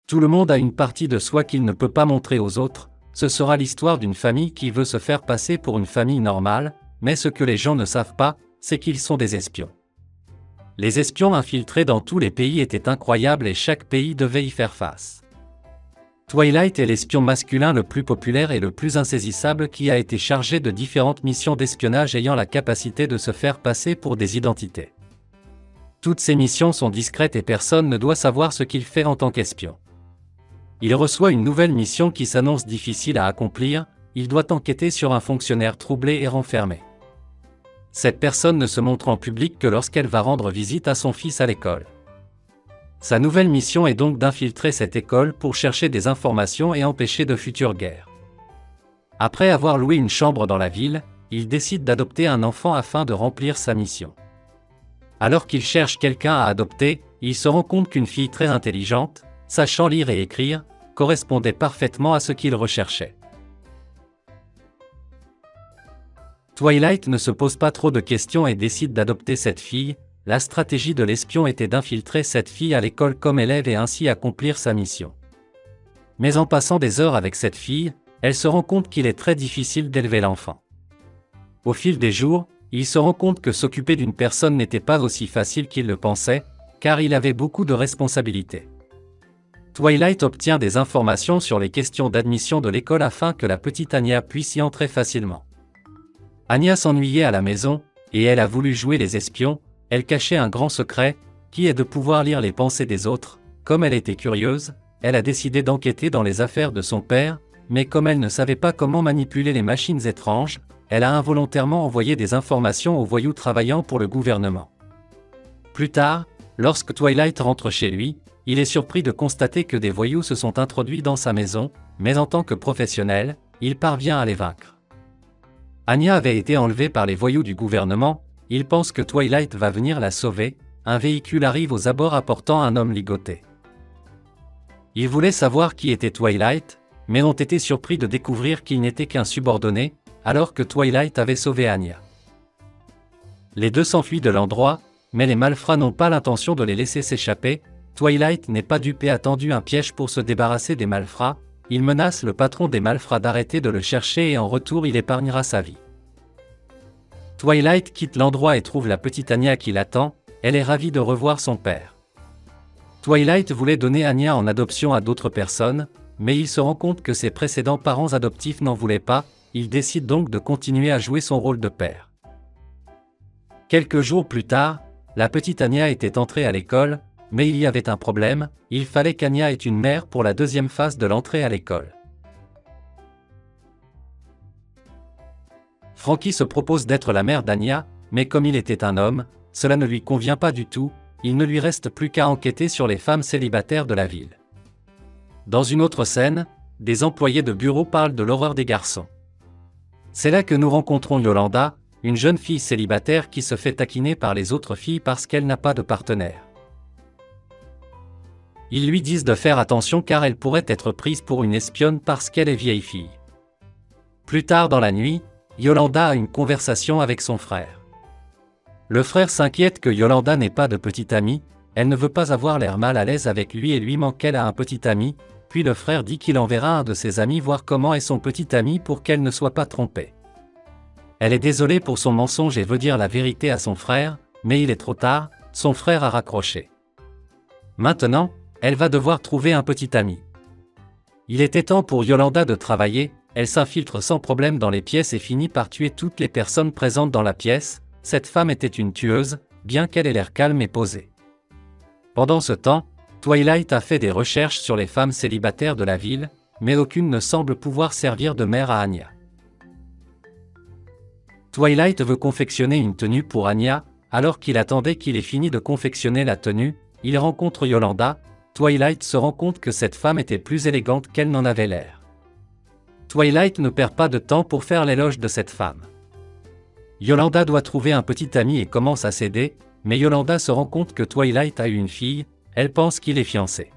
Tout le monde a une partie de soi qu'il ne peut pas montrer aux autres. Ce sera l'histoire d'une famille qui veut se faire passer pour une famille normale, mais ce que les gens ne savent pas, c'est qu'ils sont des espions. Les espions infiltrés dans tous les pays étaient incroyables et chaque pays devait y faire face. Twilight est l'espion masculin le plus populaire et le plus insaisissable qui a été chargé de différentes missions d'espionnage ayant la capacité de se faire passer pour des identités. Toutes ces missions sont discrètes et personne ne doit savoir ce qu'il fait en tant qu'espion. Il reçoit une nouvelle mission qui s'annonce difficile à accomplir, il doit enquêter sur un fonctionnaire troublé et renfermé. Cette personne ne se montre en public que lorsqu'elle va rendre visite à son fils à l'école. Sa nouvelle mission est donc d'infiltrer cette école pour chercher des informations et empêcher de futures guerres. Après avoir loué une chambre dans la ville, il décide d'adopter un enfant afin de remplir sa mission. Alors qu'il cherche quelqu'un à adopter, il se rend compte qu'une fille très intelligente, sachant lire et écrire, correspondait parfaitement à ce qu'il recherchait. Twilight ne se pose pas trop de questions et décide d'adopter cette fille. La stratégie de l'espion était d'infiltrer cette fille à l'école comme élève et ainsi accomplir sa mission. Mais en passant des heures avec cette fille, elle se rend compte qu'il est très difficile d'élever l'enfant. Au fil des jours, il se rend compte que s'occuper d'une personne n'était pas aussi facile qu'il le pensait, car il avait beaucoup de responsabilités. Twilight obtient des informations sur les questions d'admission de l'école afin que la petite Anya puisse y entrer facilement. Anya s'ennuyait à la maison, et elle a voulu jouer les espions. Elle cachait un grand secret, qui est de pouvoir lire les pensées des autres. Comme elle était curieuse, elle a décidé d'enquêter dans les affaires de son père, mais comme elle ne savait pas comment manipuler les machines étranges, elle a involontairement envoyé des informations aux voyous travaillant pour le gouvernement. Plus tard, lorsque Twilight rentre chez lui, il est surpris de constater que des voyous se sont introduits dans sa maison, mais en tant que professionnel, il parvient à les vaincre. Anya avait été enlevée par les voyous du gouvernement. Il pense que Twilight va venir la sauver. Un véhicule arrive aux abords apportant un homme ligoté. Ils voulaient savoir qui était Twilight, mais ont été surpris de découvrir qu'il n'était qu'un subordonné, alors que Twilight avait sauvé Anya. Les deux s'enfuient de l'endroit, mais les malfrats n'ont pas l'intention de les laisser s'échapper. Twilight n'est pas dupe et a tendu un piège pour se débarrasser des malfrats. Il menace le patron des malfrats d'arrêter de le chercher et en retour il épargnera sa vie. Twilight quitte l'endroit et trouve la petite Anya qui l'attend. Elle est ravie de revoir son père. Twilight voulait donner Anya en adoption à d'autres personnes, mais il se rend compte que ses précédents parents adoptifs n'en voulaient pas. Il décide donc de continuer à jouer son rôle de père. Quelques jours plus tard, la petite Anya était entrée à l'école, mais il y avait un problème, il fallait qu'Anya ait une mère pour la deuxième phase de l'entrée à l'école. Frankie se propose d'être la mère d'Anya, mais comme il était un homme, cela ne lui convient pas du tout. Il ne lui reste plus qu'à enquêter sur les femmes célibataires de la ville. Dans une autre scène, des employés de bureau parlent de l'horreur des garçons. C'est là que nous rencontrons Yolanda, une jeune fille célibataire qui se fait taquiner par les autres filles parce qu'elle n'a pas de partenaire. Ils lui disent de faire attention car elle pourrait être prise pour une espionne parce qu'elle est vieille fille. Plus tard dans la nuit, Yolanda a une conversation avec son frère. Le frère s'inquiète que Yolanda n'ait pas de petit ami, elle ne veut pas avoir l'air mal à l'aise avec lui et lui manque qu'elle a un petit ami, puis le frère dit qu'il enverra un de ses amis voir comment est son petit ami pour qu'elle ne soit pas trompée. Elle est désolée pour son mensonge et veut dire la vérité à son frère, mais il est trop tard, son frère a raccroché. Maintenant, elle va devoir trouver un petit ami. Il était temps pour Yolanda de travailler, elle s'infiltre sans problème dans les pièces et finit par tuer toutes les personnes présentes dans la pièce. Cette femme était une tueuse, bien qu'elle ait l'air calme et posée. Pendant ce temps, Twilight a fait des recherches sur les femmes célibataires de la ville, mais aucune ne semble pouvoir servir de mère à Anya. Twilight veut confectionner une tenue pour Anya, alors qu'il attendait qu'il ait fini de confectionner la tenue, il rencontre Yolanda. Twilight se rend compte que cette femme était plus élégante qu'elle n'en avait l'air. Twilight ne perd pas de temps pour faire l'éloge de cette femme. Yolanda doit trouver un petit ami et commence à céder, mais Yolanda se rend compte que Twilight a eu une fille, elle pense qu'il est fiancé.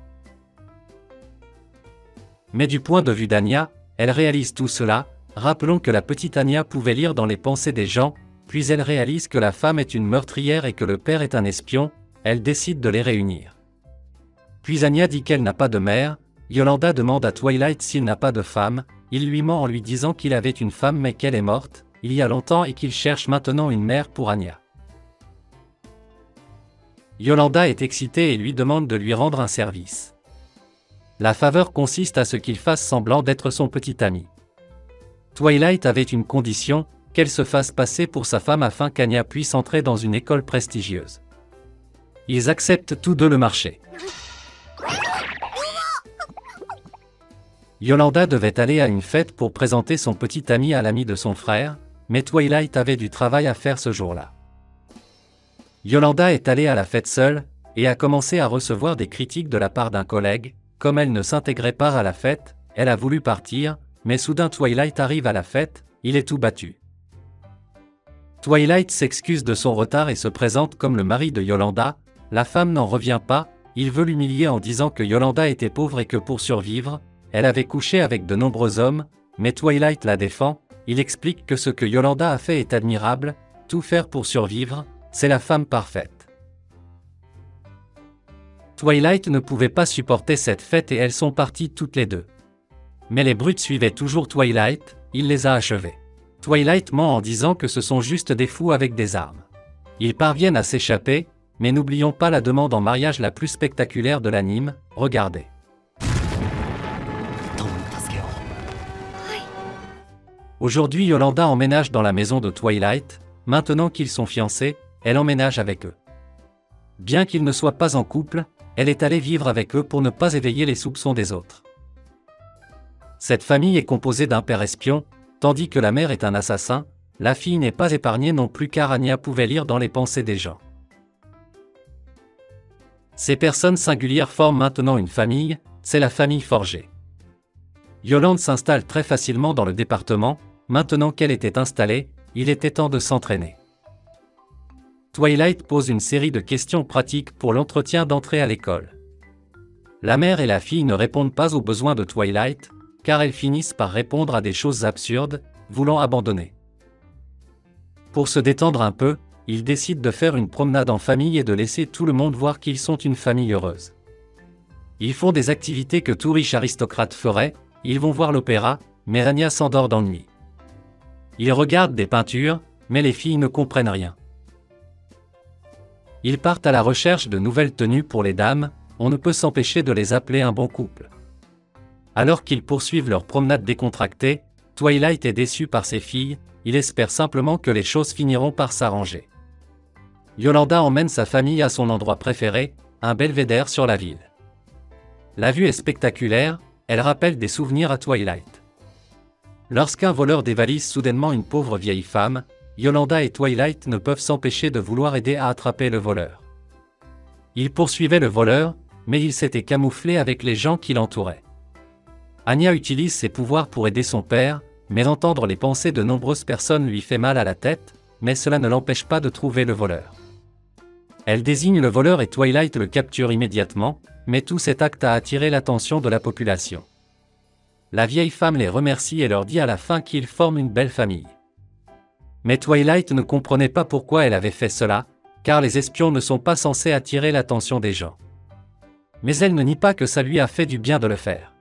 Mais du point de vue d'Anya, elle réalise tout cela. Rappelons que la petite Anya pouvait lire dans les pensées des gens, puis elle réalise que la femme est une meurtrière et que le père est un espion, elle décide de les réunir. Puis Anya dit qu'elle n'a pas de mère. Yolanda demande à Twilight s'il n'a pas de femme. Il lui ment en lui disant qu'il avait une femme mais qu'elle est morte, il y a longtemps et qu'il cherche maintenant une mère pour Anya. Yolanda est excitée et lui demande de lui rendre un service. La faveur consiste à ce qu'il fasse semblant d'être son petit ami. Twilight avait une condition, qu'elle se fasse passer pour sa femme afin qu'Anya puisse entrer dans une école prestigieuse. Ils acceptent tous deux le marché. Yolanda devait aller à une fête pour présenter son petit ami à l'ami de son frère, mais Twilight avait du travail à faire ce jour-là. Yolanda est allée à la fête seule, et a commencé à recevoir des critiques de la part d'un collègue. Comme elle ne s'intégrait pas à la fête, elle a voulu partir, mais soudain Twilight arrive à la fête, il est tout battu. Twilight s'excuse de son retard et se présente comme le mari de Yolanda. La femme n'en revient pas, il veut l'humilier en disant que Yolanda était pauvre et que pour survivre, elle avait couché avec de nombreux hommes, mais Twilight la défend. Il explique que ce que Yolanda a fait est admirable, tout faire pour survivre, c'est la femme parfaite. Twilight ne pouvait pas supporter cette fête et elles sont parties toutes les deux. Mais les brutes suivaient toujours Twilight, il les a achevées. Twilight ment en disant que ce sont juste des fous avec des armes. Ils parviennent à s'échapper, mais n'oublions pas la demande en mariage la plus spectaculaire de l'anime, regardez. Aujourd'hui Yolanda emménage dans la maison de Twilight, maintenant qu'ils sont fiancés, elle emménage avec eux. Bien qu'ils ne soient pas en couple, elle est allée vivre avec eux pour ne pas éveiller les soupçons des autres. Cette famille est composée d'un père espion, tandis que la mère est un assassin, la fille n'est pas épargnée non plus car Anya pouvait lire dans les pensées des gens. Ces personnes singulières forment maintenant une famille, c'est la famille forgée. Yolande s'installe très facilement dans le département, maintenant qu'elle était installée, il était temps de s'entraîner. Twilight pose une série de questions pratiques pour l'entretien d'entrée à l'école. La mère et la fille ne répondent pas aux besoins de Twilight, car elles finissent par répondre à des choses absurdes, voulant abandonner. Pour se détendre un peu, ils décident de faire une promenade en famille et de laisser tout le monde voir qu'ils sont une famille heureuse. Ils font des activités que tout riche aristocrate ferait, ils vont voir l'opéra, mais Anya s'endort d'ennui. Ils regardent des peintures, mais les filles ne comprennent rien. Ils partent à la recherche de nouvelles tenues pour les dames, on ne peut s'empêcher de les appeler un bon couple. Alors qu'ils poursuivent leur promenade décontractée, Twilight est déçu par ses filles, il espère simplement que les choses finiront par s'arranger. Yolanda emmène sa famille à son endroit préféré, un belvédère sur la ville. La vue est spectaculaire, elle rappelle des souvenirs à Twilight. Lorsqu'un voleur dévalise soudainement une pauvre vieille femme, Yolanda et Twilight ne peuvent s'empêcher de vouloir aider à attraper le voleur. Il poursuivait le voleur, mais il s'était camouflé avec les gens qui l'entouraient. Anya utilise ses pouvoirs pour aider son père, mais entendre les pensées de nombreuses personnes lui fait mal à la tête, mais cela ne l'empêche pas de trouver le voleur. Elle désigne le voleur et Twilight le capture immédiatement, mais tout cet acte a attiré l'attention de la population. La vieille femme les remercie et leur dit à la fin qu'ils forment une belle famille. Mais Twilight ne comprenait pas pourquoi elle avait fait cela, car les espions ne sont pas censés attirer l'attention des gens. Mais elle ne nie pas que ça lui a fait du bien de le faire.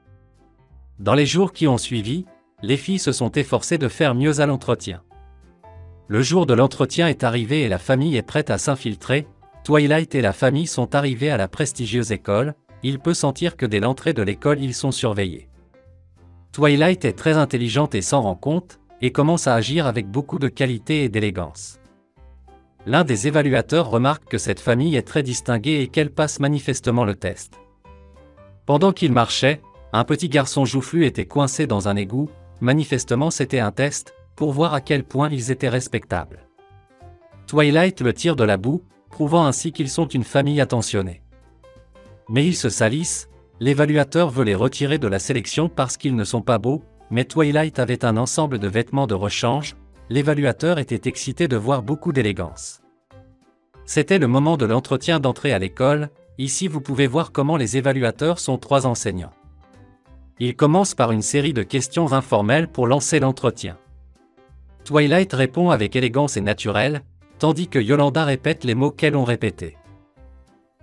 Dans les jours qui ont suivi, les filles se sont efforcées de faire mieux à l'entretien. Le jour de l'entretien est arrivé et la famille est prête à s'infiltrer. Twilight et la famille sont arrivés à la prestigieuse école, il peut sentir que dès l'entrée de l'école ils sont surveillés. Twilight est très intelligente et s'en rend compte, et commence à agir avec beaucoup de qualité et d'élégance. L'un des évaluateurs remarque que cette famille est très distinguée et qu'elle passe manifestement le test. Pendant qu'il marchait, un petit garçon joufflu était coincé dans un égout, manifestement c'était un test, pour voir à quel point ils étaient respectables. Twilight le tire de la boue, prouvant ainsi qu'ils sont une famille attentionnée. Mais ils se salissent, l'évaluateur veut les retirer de la sélection parce qu'ils ne sont pas beaux, mais Twilight avait un ensemble de vêtements de rechange, l'évaluateur était excité de voir beaucoup d'élégance. C'était le moment de l'entretien d'entrée à l'école, ici vous pouvez voir comment les évaluateurs sont 3 enseignants. Ils commencent par une série de questions informelles pour lancer l'entretien. Twilight répond avec élégance et naturel, tandis que Yolanda répète les mots qu'elles ont répétés.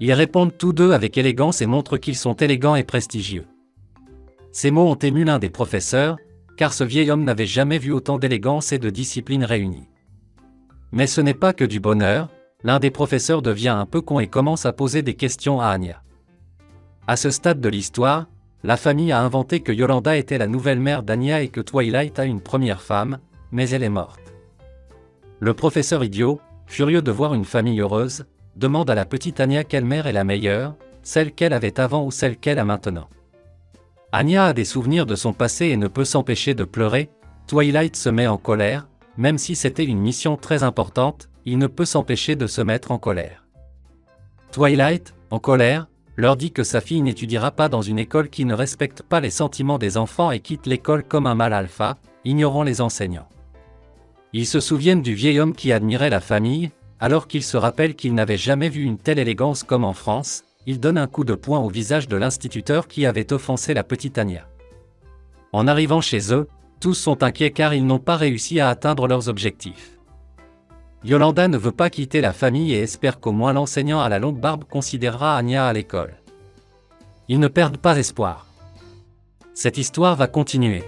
Ils répondent tous deux avec élégance et montrent qu'ils sont élégants et prestigieux. Ces mots ont ému l'un des professeurs, car ce vieil homme n'avait jamais vu autant d'élégance et de discipline réunies. Mais ce n'est pas que du bonheur, l'un des professeurs devient un peu con et commence à poser des questions à Anya. À ce stade de l'histoire, la famille a inventé que Yolanda était la nouvelle mère d'Anya et que Twilight a une première femme, mais elle est morte. Le professeur idiot, furieux de voir une famille heureuse, demande à la petite Anya quelle mère est la meilleure, celle qu'elle avait avant ou celle qu'elle a maintenant. Anya a des souvenirs de son passé et ne peut s'empêcher de pleurer. Twilight se met en colère, même si c'était une mission très importante, il ne peut s'empêcher de se mettre en colère. Twilight, en colère, leur dit que sa fille n'étudiera pas dans une école qui ne respecte pas les sentiments des enfants et quitte l'école comme un mâle alpha, ignorant les enseignants. Ils se souviennent du vieil homme qui admirait la famille, alors qu'ils se rappellent qu'ils n'avaient jamais vu une telle élégance comme en France. Il donne un coup de poing au visage de l'instituteur qui avait offensé la petite Anya. En arrivant chez eux, tous sont inquiets car ils n'ont pas réussi à atteindre leurs objectifs. Yolanda ne veut pas quitter la famille et espère qu'au moins l'enseignant à la longue barbe considérera Anya à l'école. Ils ne perdent pas espoir. Cette histoire va continuer.